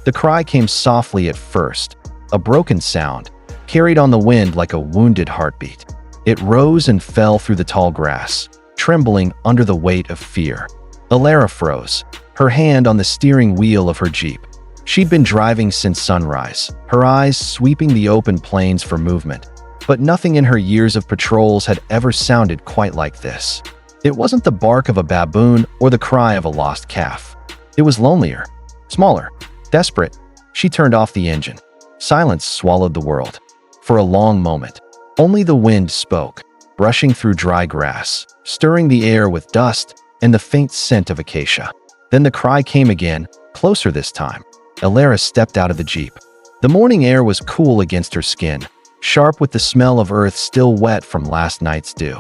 The cry came softly at first, a broken sound, carried on the wind like a wounded heartbeat. It rose and fell through the tall grass, trembling under the weight of fear. Alara froze, her hand on the steering wheel of her Jeep. She'd been driving since sunrise, her eyes sweeping the open plains for movement. But nothing in her years of patrols had ever sounded quite like this. It wasn't the bark of a baboon or the cry of a lost calf. It was lonelier, smaller, desperate. She turned off the engine. Silence swallowed the world. For a long moment, only the wind spoke, brushing through dry grass, stirring the air with dust and the faint scent of acacia. Then the cry came again, closer this time. Alara stepped out of the Jeep. The morning air was cool against her skin, sharp with the smell of earth still wet from last night's dew.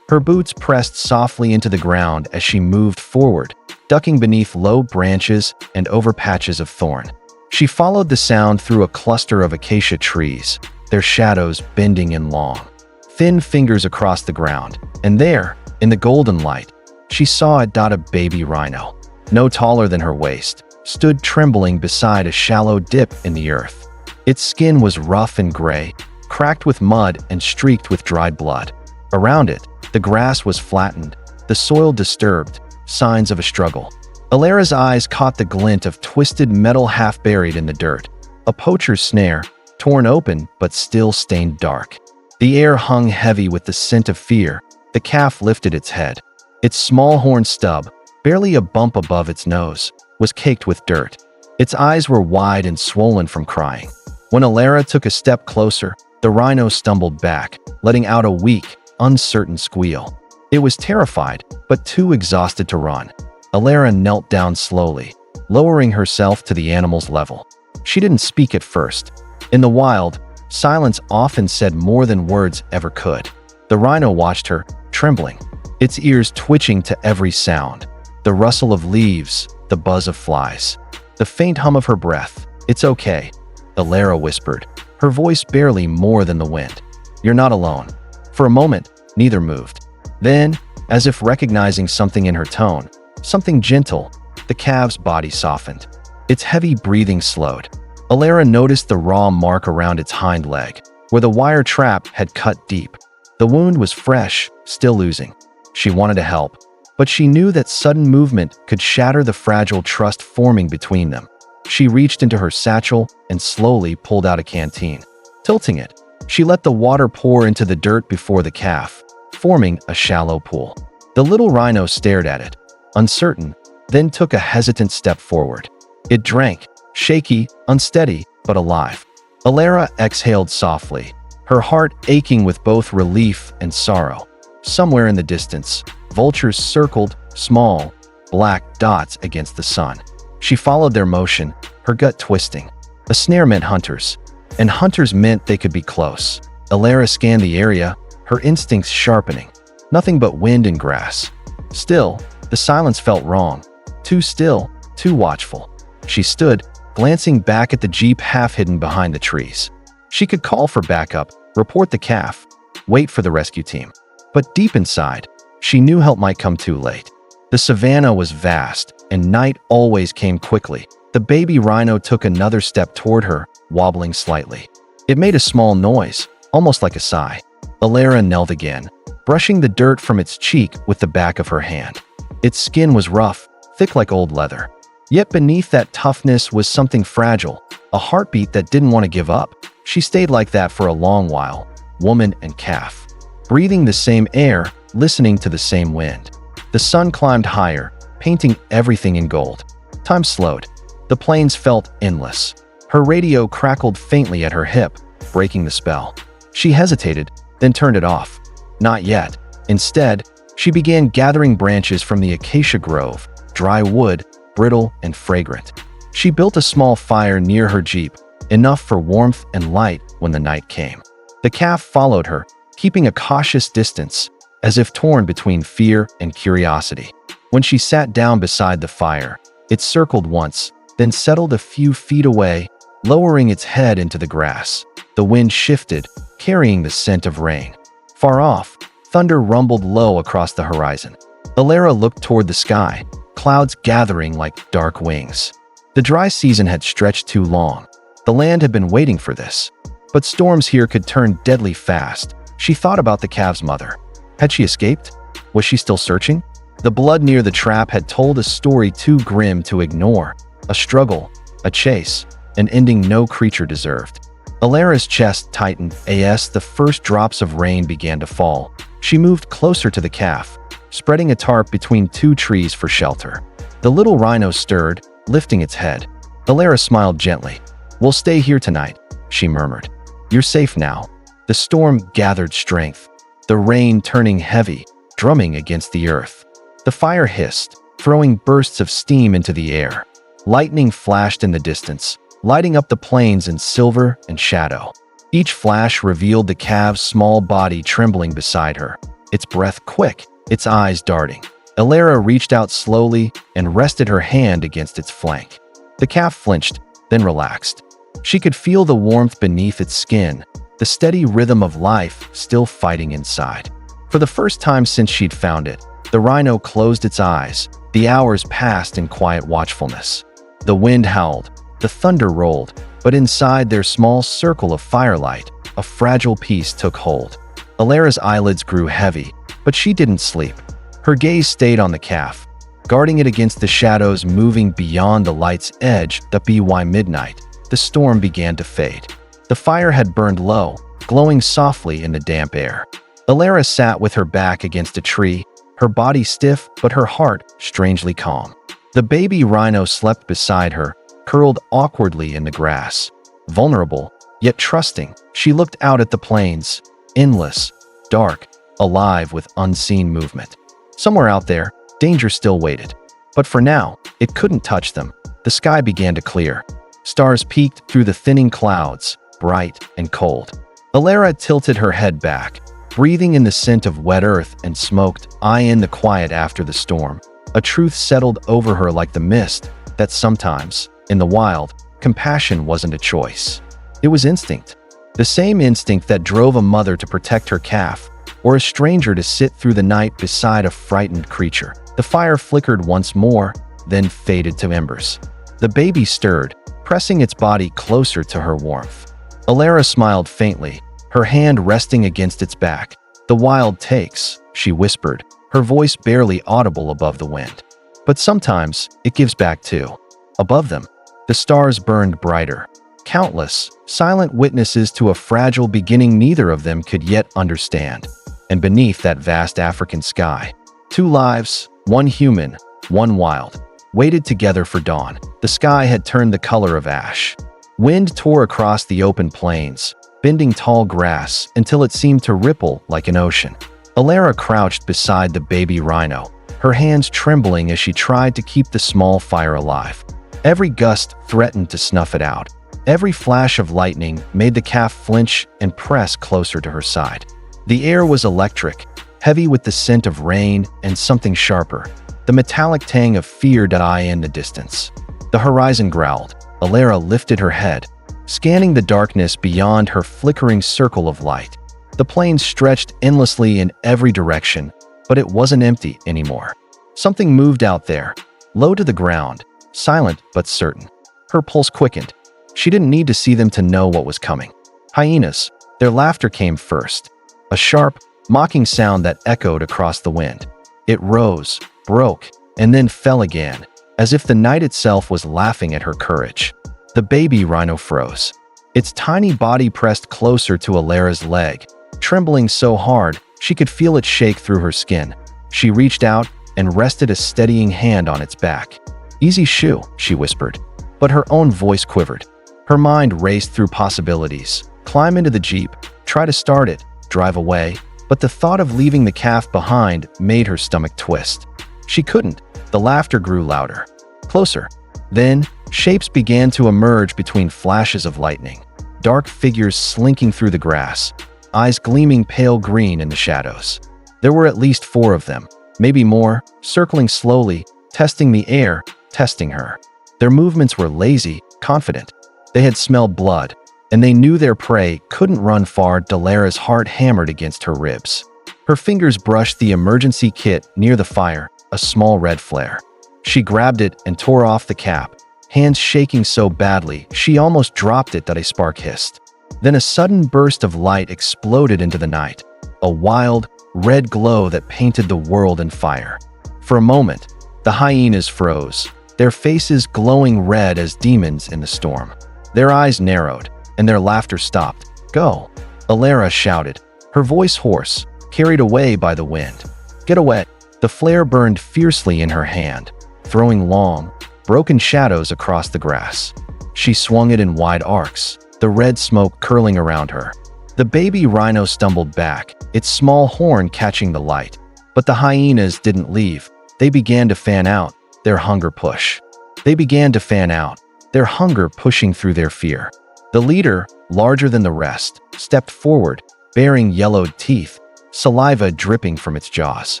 Her boots pressed softly into the ground as she moved forward, ducking beneath low branches and over patches of thorn. She followed the sound through a cluster of acacia trees, their shadows bending in long, thin fingers across the ground. And there, in the golden light, she saw a dot of baby rhino, no taller than her waist, stood trembling beside a shallow dip in the earth. Its skin was rough and gray, cracked with mud and streaked with dried blood. Around it, the grass was flattened, the soil disturbed, signs of a struggle. Alara's eyes caught the glint of twisted metal half buried in the dirt, a poacher's snare, torn open but still stained dark. The air hung heavy with the scent of fear. The calf lifted its head. Its small horn stub, barely a bump above its nose, was caked with dirt. Its eyes were wide and swollen from crying. When Alara took a step closer, the rhino stumbled back, letting out a weak, uncertain squeal. It was terrified, but too exhausted to run. Alara knelt down slowly, lowering herself to the animal's level. She didn't speak at first. In the wild, silence often said more than words ever could. The rhino watched her, trembling, its ears twitching to every sound. The rustle of leaves, the buzz of flies, the faint hum of her breath. "It's okay," Alara whispered, her voice barely more than the wind. "You're not alone." For a moment, neither moved. Then, as if recognizing something in her tone, something gentle, the calf's body softened. Its heavy breathing slowed. Alara noticed the raw mark around its hind leg, where the wire trap had cut deep. The wound was fresh, still oozing. She wanted to help, but she knew that sudden movement could shatter the fragile trust forming between them. She reached into her satchel and slowly pulled out a canteen. Tilting it, she let the water pour into the dirt before the calf, forming a shallow pool. The little rhino stared at it, uncertain, then took a hesitant step forward. It drank, shaky, unsteady, but alive. Alara exhaled softly, her heart aching with both relief and sorrow. Somewhere in the distance, vultures circled, small, black dots against the sun. She followed their motion, her gut twisting. A snare meant hunters, and hunters meant they could be close. Alara scanned the area, her instincts sharpening. Nothing but wind and grass. Still, the silence felt wrong. Too still, too watchful. She stood, glancing back at the Jeep half hidden behind the trees. She could call for backup, report the calf, wait for the rescue team. But deep inside, she knew help might come too late. The savanna was vast, and night always came quickly. The baby rhino took another step toward her, wobbling slightly. It made a small noise, almost like a sigh. Alara knelt again, brushing the dirt from its cheek with the back of her hand. Its skin was rough, thick like old leather. Yet beneath that toughness was something fragile, a heartbeat that didn't want to give up. She stayed like that for a long while, woman and calf, breathing the same air, listening to the same wind. The sun climbed higher, painting everything in gold. Time slowed. The plains felt endless. Her radio crackled faintly at her hip, breaking the spell. She hesitated, then turned it off. Not yet. Instead, she began gathering branches from the acacia grove, dry wood, brittle and fragrant. She built a small fire near her Jeep, enough for warmth and light when the night came. The calf followed her, keeping a cautious distance, as if torn between fear and curiosity. When she sat down beside the fire, it circled once, then settled a few feet away, lowering its head into the grass. The wind shifted, carrying the scent of rain. Far off, thunder rumbled low across the horizon. Alara looked toward the sky, clouds gathering like dark wings. The dry season had stretched too long. The land had been waiting for this. But storms here could turn deadly fast. She thought about the calf's mother. Had she escaped? Was she still searching? The blood near the trap had told a story too grim to ignore. A struggle, a chase, an ending no creature deserved. Alara's chest tightened as the first drops of rain began to fall. She moved closer to the calf, spreading a tarp between two trees for shelter. The little rhino stirred, lifting its head. Alara smiled gently. "We'll stay here tonight," she murmured. "You're safe now." The storm gathered strength, the rain turning heavy, drumming against the earth. The fire hissed, throwing bursts of steam into the air. Lightning flashed in the distance, lighting up the plains in silver and shadow. Each flash revealed the calf's small body trembling beside her, its breath quick, its eyes darting. Alara reached out slowly and rested her hand against its flank. The calf flinched, then relaxed. She could feel the warmth beneath its skin, the steady rhythm of life still fighting inside. For the first time since she'd found it, the rhino closed its eyes. The hours passed in quiet watchfulness. The wind howled, the thunder rolled, but inside their small circle of firelight, a fragile peace took hold. Alara's eyelids grew heavy, but she didn't sleep. Her gaze stayed on the calf, guarding it against the shadows moving beyond the light's edge. By midnight, the storm began to fade. The fire had burned low, glowing softly in the damp air. Alara sat with her back against a tree, her body stiff but her heart strangely calm. The baby rhino slept beside her, curled awkwardly in the grass. Vulnerable, yet trusting, she looked out at the plains, endless, dark, alive with unseen movement. Somewhere out there, danger still waited. But for now, it couldn't touch them. The sky began to clear. Stars peeked through the thinning clouds, bright and cold. Alara tilted her head back, breathing in the scent of wet earth and smoked in the quiet after the storm. A truth settled over her like the mist, that sometimes, in the wild, compassion wasn't a choice. It was instinct. The same instinct that drove a mother to protect her calf, or a stranger to sit through the night beside a frightened creature. The fire flickered once more, then faded to embers. The baby stirred, pressing its body closer to her warmth. Alara smiled faintly, her hand resting against its back. "The wild takes," she whispered, her voice barely audible above the wind. "But sometimes, it gives back too." Above them, the stars burned brighter. Countless, silent witnesses to a fragile beginning neither of them could yet understand. And beneath that vast African sky, two lives, one human, one wild, waited together for dawn. The sky had turned the color of ash. Wind tore across the open plains, bending tall grass until it seemed to ripple like an ocean. Alara crouched beside the baby rhino, her hands trembling as she tried to keep the small fire alive. Every gust threatened to snuff it out. Every flash of lightning made the calf flinch and press closer to her side. The air was electric, heavy with the scent of rain and something sharper, the metallic tang of fear in the distance. The horizon growled. Alara lifted her head, scanning the darkness beyond her flickering circle of light. The plains stretched endlessly in every direction, but it wasn't empty anymore. Something moved out there, low to the ground, silent but certain. Her pulse quickened. She didn't need to see them to know what was coming. Hyenas. Their laughter came first. A sharp, mocking sound that echoed across the wind. It rose, broke, and then fell again, as if the night itself was laughing at her courage. The baby rhino froze. Its tiny body pressed closer to Alara's leg, trembling so hard she could feel it shake through her skin. She reached out and rested a steadying hand on its back. "Easy shoe," she whispered, but her own voice quivered. Her mind raced through possibilities. Climb into the Jeep, try to start it, drive away, but the thought of leaving the calf behind made her stomach twist. She couldn't. The laughter grew louder. Closer. Then, shapes began to emerge between flashes of lightning. Dark figures slinking through the grass, eyes gleaming pale green in the shadows. There were at least 4 of them, maybe more, circling slowly, testing the air, testing her. Their movements were lazy, confident. They had smelled blood, and they knew their prey couldn't run far. Alara's heart hammered against her ribs. Her fingers brushed the emergency kit near the fire, a small red flare. She grabbed it and tore off the cap, hands shaking so badly she almost dropped it that a spark hissed. Then a sudden burst of light exploded into the night, a wild, red glow that painted the world in fire. For a moment, the hyenas froze, their faces glowing red as demons in the storm. Their eyes narrowed, and their laughter stopped. "Go!" Alara shouted, her voice hoarse, carried away by the wind. "Get away!" The flare burned fiercely in her hand, throwing long, broken shadows across the grass. She swung it in wide arcs, the red smoke curling around her. The baby rhino stumbled back, its small horn catching the light. But the hyenas didn't leave. They began to fan out, their hunger push. They began to fan out, their hunger pushing through their fear. The leader, larger than the rest, stepped forward, bearing yellowed teeth, saliva dripping from its jaws.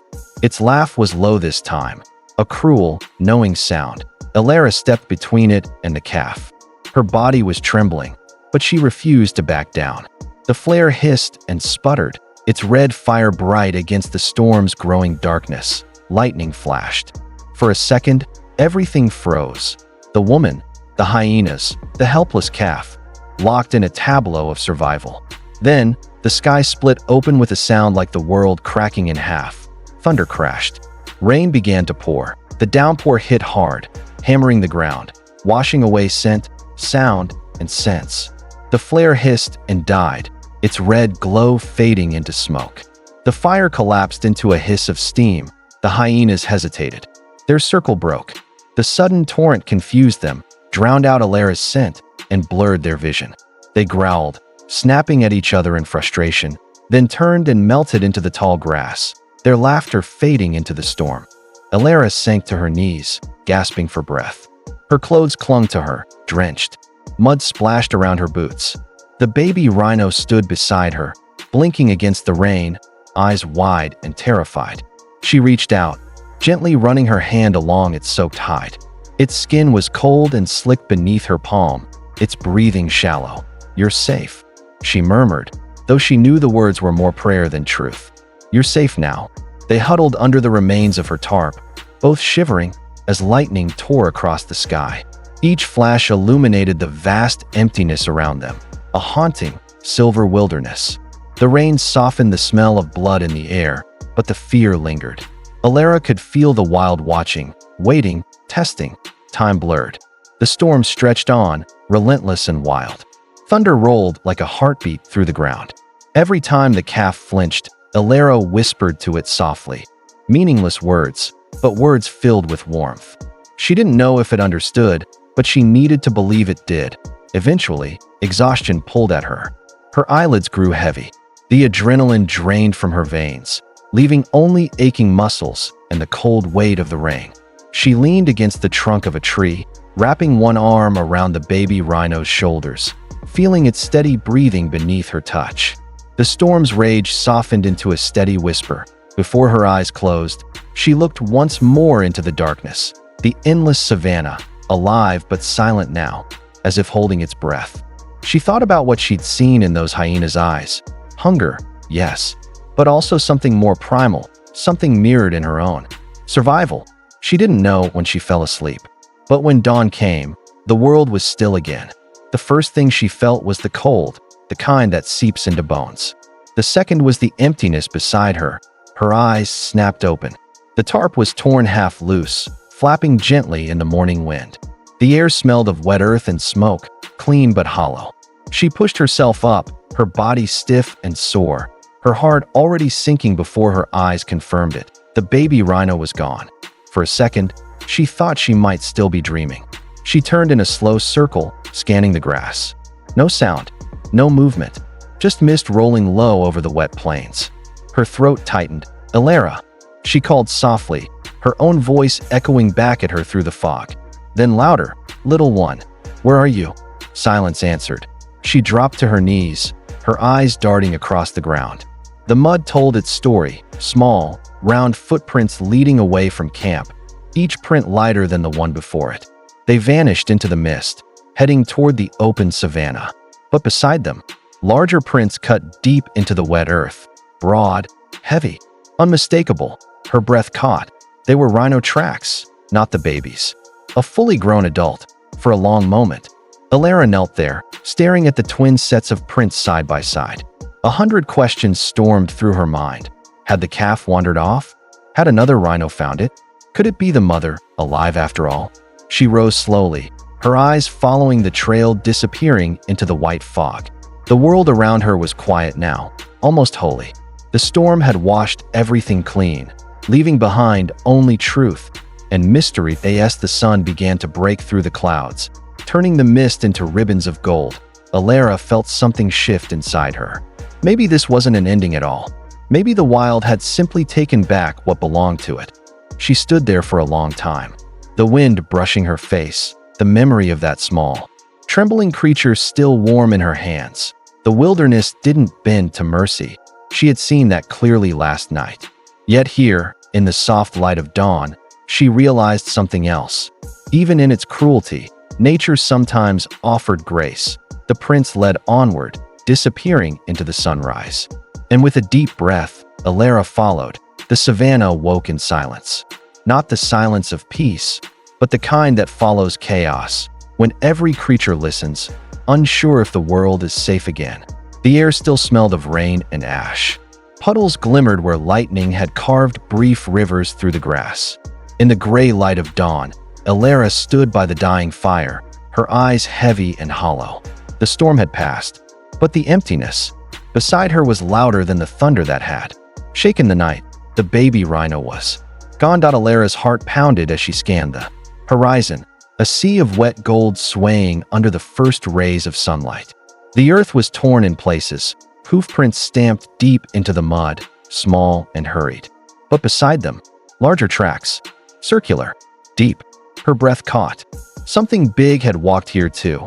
Its laugh was low this time, a cruel, knowing sound. Alara stepped between it and the calf. Her body was trembling, but she refused to back down. The flare hissed and sputtered, its red fire bright against the storm's growing darkness. Lightning flashed. For a second, everything froze. The woman, the hyenas, the helpless calf, locked in a tableau of survival. Then, the sky split open with a sound like the world cracking in half. Thunder crashed. Rain began to pour. The downpour hit hard, hammering the ground, washing away scent, sound, and sense. The flare hissed and died, its red glow fading into smoke. The fire collapsed into a hiss of steam. The hyenas hesitated. Their circle broke. The sudden torrent confused them, drowned out Alara's scent, and blurred their vision. They growled, snapping at each other in frustration, then turned and melted into the tall grass, their laughter fading into the storm. Alara sank to her knees, gasping for breath. Her clothes clung to her, drenched. Mud splashed around her boots. The baby rhino stood beside her, blinking against the rain, eyes wide and terrified. She reached out, gently running her hand along its soaked hide. Its skin was cold and slick beneath her palm, its breathing shallow. "You're safe," she murmured, though she knew the words were more prayer than truth. "You're safe now." They huddled under the remains of her tarp, both shivering as lightning tore across the sky. Each flash illuminated the vast emptiness around them, a haunting, silver wilderness. The rain softened the smell of blood in the air, but the fear lingered. Alara could feel the wild watching, waiting, testing. Time blurred. The storm stretched on, relentless and wild. Thunder rolled like a heartbeat through the ground. Every time the calf flinched, Alara whispered to it softly. Meaningless words, but words filled with warmth. She didn't know if it understood, but she needed to believe it did. Eventually, exhaustion pulled at her. Her eyelids grew heavy. The adrenaline drained from her veins, leaving only aching muscles and the cold weight of the rain. She leaned against the trunk of a tree, wrapping one arm around the baby rhino's shoulders, feeling its steady breathing beneath her touch. The storm's rage softened into a steady whisper. Before her eyes closed, she looked once more into the darkness. The endless savanna, alive but silent now, as if holding its breath. She thought about what she'd seen in those hyenas' eyes. Hunger, yes, but also something more primal, something mirrored in her own. Survival. She didn't know when she fell asleep. But when dawn came, the world was still again. The first thing she felt was the cold, the kind that seeps into bones. The second was the emptiness beside her. Her eyes snapped open. The tarp was torn half loose, flapping gently in the morning wind. The air smelled of wet earth and smoke, clean but hollow. She pushed herself up, her body stiff and sore, her heart already sinking before her eyes confirmed it. The baby rhino was gone. For a second, she thought she might still be dreaming. She turned in a slow circle, scanning the grass. No sound, no movement, just mist rolling low over the wet plains. Her throat tightened. "Alara," she called softly, her own voice echoing back at her through the fog. Then louder, "Little one, where are you?" Silence answered. She dropped to her knees, her eyes darting across the ground. The mud told its story, small, round footprints leading away from camp, each print lighter than the one before it. They vanished into the mist, heading toward the open savanna. But beside them, larger prints cut deep into the wet earth, broad, heavy, unmistakable. Her breath caught. They were rhino tracks, not the baby's. A fully grown adult, For a long moment, Alara knelt there, staring at the twin sets of prints side by side. 100 questions stormed through her mind. Had the calf wandered off? Had another rhino found it? Could it be the mother, alive after all? She rose slowly, her eyes following the trail disappearing into the white fog. The world around her was quiet now, almost holy. The storm had washed everything clean, leaving behind only truth and mystery. As the sun began to break through the clouds, turning the mist into ribbons of gold, Alara felt something shift inside her. Maybe this wasn't an ending at all. Maybe the wild had simply taken back what belonged to it. She stood there for a long time, the wind brushing her face, the memory of that small, trembling creature still warm in her hands. The wilderness didn't bend to mercy. She had seen that clearly last night. Yet here, in the soft light of dawn, she realized something else. Even in its cruelty, nature sometimes offered grace. The prince led onward, disappearing into the sunrise. And with a deep breath, Alara followed. The savannah woke in silence. Not the silence of peace, but the kind that follows chaos, when every creature listens, unsure if the world is safe again. The air still smelled of rain and ash. Puddles glimmered where lightning had carved brief rivers through the grass. In the gray light of dawn, Alara stood by the dying fire, her eyes heavy and hollow. The storm had passed, but the emptiness beside her was louder than the thunder that had shaken the night. The baby rhino was gone. Alara's heart pounded as she scanned the horizon, a sea of wet gold swaying under the first rays of sunlight. The earth was torn in places, hoofprints stamped deep into the mud, small and hurried. But beside them, larger tracks, circular, deep. Her breath caught. Something big had walked here too.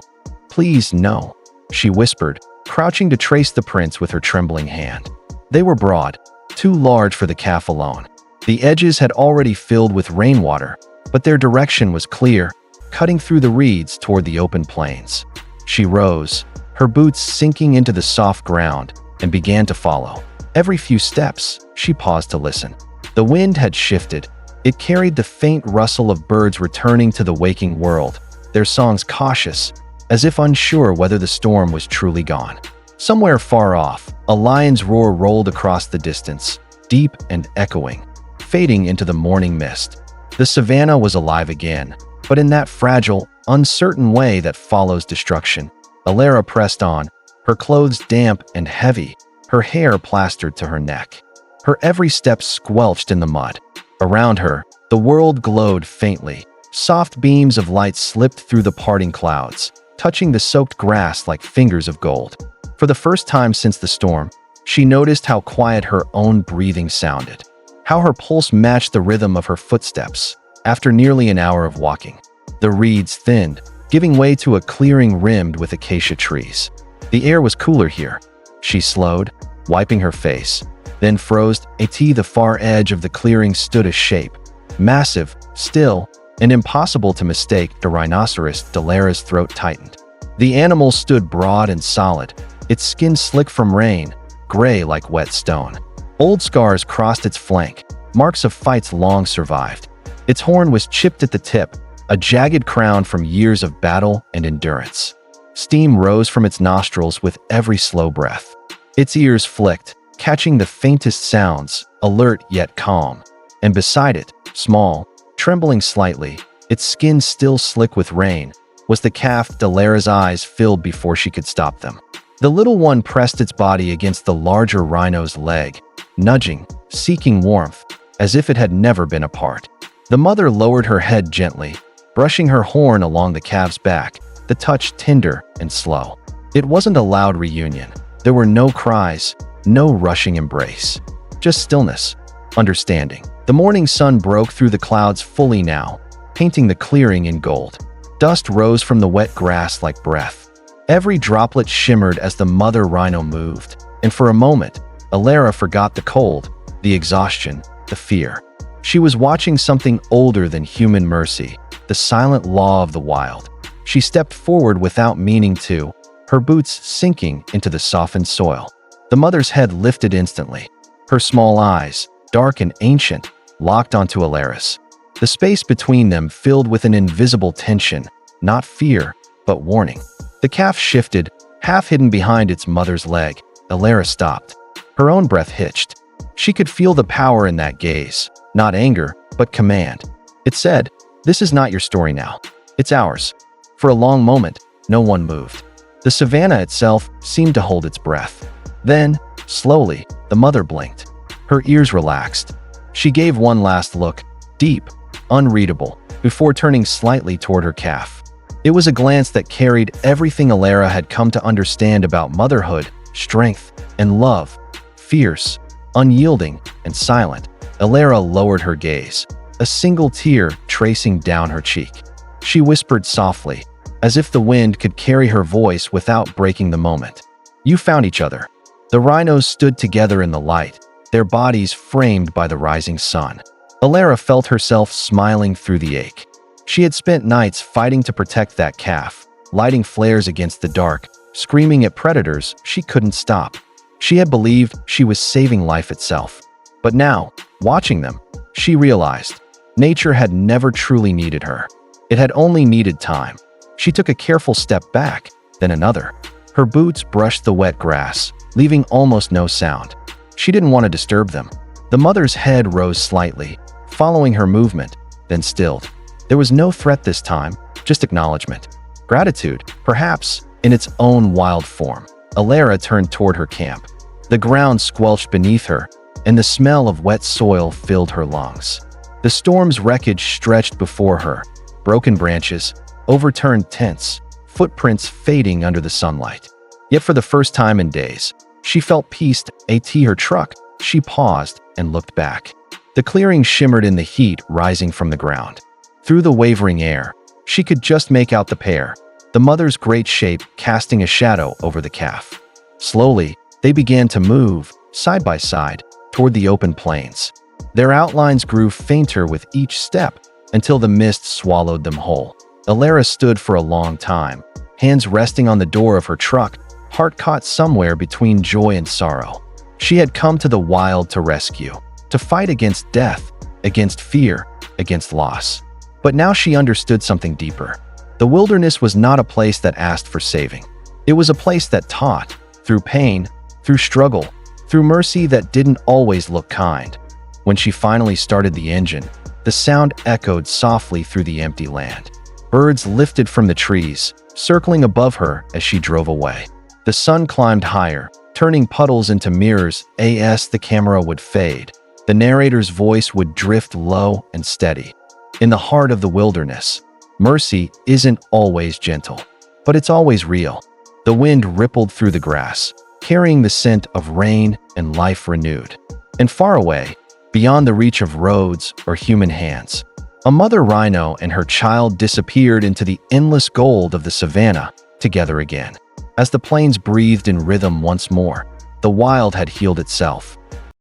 "Please, no," she whispered, crouching to trace the prints with her trembling hand. They were broad, too large for the calf alone. The edges had already filled with rainwater, but their direction was clear, cutting through the reeds toward the open plains. She rose, her boots sinking into the soft ground, and began to follow. Every few steps, she paused to listen. The wind had shifted. It carried the faint rustle of birds returning to the waking world, their songs cautious, as if unsure whether the storm was truly gone. Somewhere far off, a lion's roar rolled across the distance, deep and echoing, fading into the morning mist. The savannah was alive again, but in that fragile, uncertain way that follows destruction. Alara pressed on, her clothes damp and heavy, her hair plastered to her neck. Her every step squelched in the mud. Around her, the world glowed faintly. Soft beams of light slipped through the parting clouds, touching the soaked grass like fingers of gold. For the first time since the storm, she noticed how quiet her own breathing sounded, how her pulse matched the rhythm of her footsteps. After nearly an hour of walking, the reeds thinned, giving way to a clearing rimmed with acacia trees. The air was cooler here. She slowed, wiping her face, then froze. At the far edge of the clearing stood a shape, massive, still, and impossible to mistake. The rhinoceros. Alara's throat tightened. The animal stood broad and solid, its skin slick from rain, gray like wet stone. Old scars crossed its flank, marks of fights long survived. Its horn was chipped at the tip, a jagged crown from years of battle and endurance. Steam rose from its nostrils with every slow breath. Its ears flicked, catching the faintest sounds, alert yet calm. And beside it, small, trembling slightly, its skin still slick with rain, was the calf. Alara's eyes filled before she could stop them. The little one pressed its body against the larger rhino's leg, nudging, seeking warmth, as if it had never been apart. The mother lowered her head gently, brushing her horn along the calf's back, the touch tender and slow. It wasn't a loud reunion. There were no cries, no rushing embrace. Just stillness, understanding. The morning sun broke through the clouds fully now, painting the clearing in gold. Dust rose from the wet grass like breath. Every droplet shimmered as the mother rhino moved, and for a moment, Alara forgot the cold, the exhaustion, the fear. She was watching something older than human mercy, the silent law of the wild. She stepped forward without meaning to, her boots sinking into the softened soil. The mother's head lifted instantly. Her small eyes, dark and ancient, locked onto Alara's. The space between them filled with an invisible tension, not fear, but warning. The calf shifted, half hidden behind its mother's leg. Alara stopped. Her own breath hitched. She could feel the power in that gaze, not anger, but command. It said, "This is not your story now. It's ours." For a long moment, no one moved. The savannah itself seemed to hold its breath. Then, slowly, the mother blinked. Her ears relaxed. She gave one last look, deep, unreadable, before turning slightly toward her calf. It was a glance that carried everything Alara had come to understand about motherhood, strength, and love. Fierce, unyielding, and silent, Alara lowered her gaze, a single tear tracing down her cheek. She whispered softly, as if the wind could carry her voice without breaking the moment. "You found each other." The rhinos stood together in the light, their bodies framed by the rising sun. Alara felt herself smiling through the ache. She had spent nights fighting to protect that calf, lighting flares against the dark, screaming at predators she couldn't stop. She had believed she was saving life itself. But now, watching them, she realized nature had never truly needed her. It had only needed time. She took a careful step back, then another. Her boots brushed the wet grass, leaving almost no sound. She didn't want to disturb them. The mother's head rose slightly, following her movement, then stilled. There was no threat this time, just acknowledgement. Gratitude, perhaps, in its own wild form. Alara turned toward her camp. The ground squelched beneath her, and the smell of wet soil filled her lungs. The storm's wreckage stretched before her, broken branches, overturned tents, footprints fading under the sunlight. Yet for the first time in days, she felt peace. Her truck. She paused and looked back. The clearing shimmered in the heat rising from the ground. Through the wavering air, she could just make out the pair, the mother's great shape casting a shadow over the calf. Slowly, they began to move, side by side, toward the open plains. Their outlines grew fainter with each step until the mist swallowed them whole. Alara stood for a long time, hands resting on the door of her truck, heart caught somewhere between joy and sorrow. She had come to the wild to rescue, to fight against death, against fear, against loss. But now she understood something deeper. The wilderness was not a place that asked for saving. It was a place that taught, through pain, through struggle, through mercy that didn't always look kind. When she finally started the engine, the sound echoed softly through the empty land. Birds lifted from the trees, circling above her as she drove away. The sun climbed higher, turning puddles into mirrors as the camera would fade. The narrator's voice would drift low and steady. In the heart of the wilderness, mercy isn't always gentle, but it's always real. The wind rippled through the grass, carrying the scent of rain and life renewed. And far away, beyond the reach of roads or human hands, a mother rhino and her child disappeared into the endless gold of the savannah together again. As the plains breathed in rhythm once more, the wild had healed itself.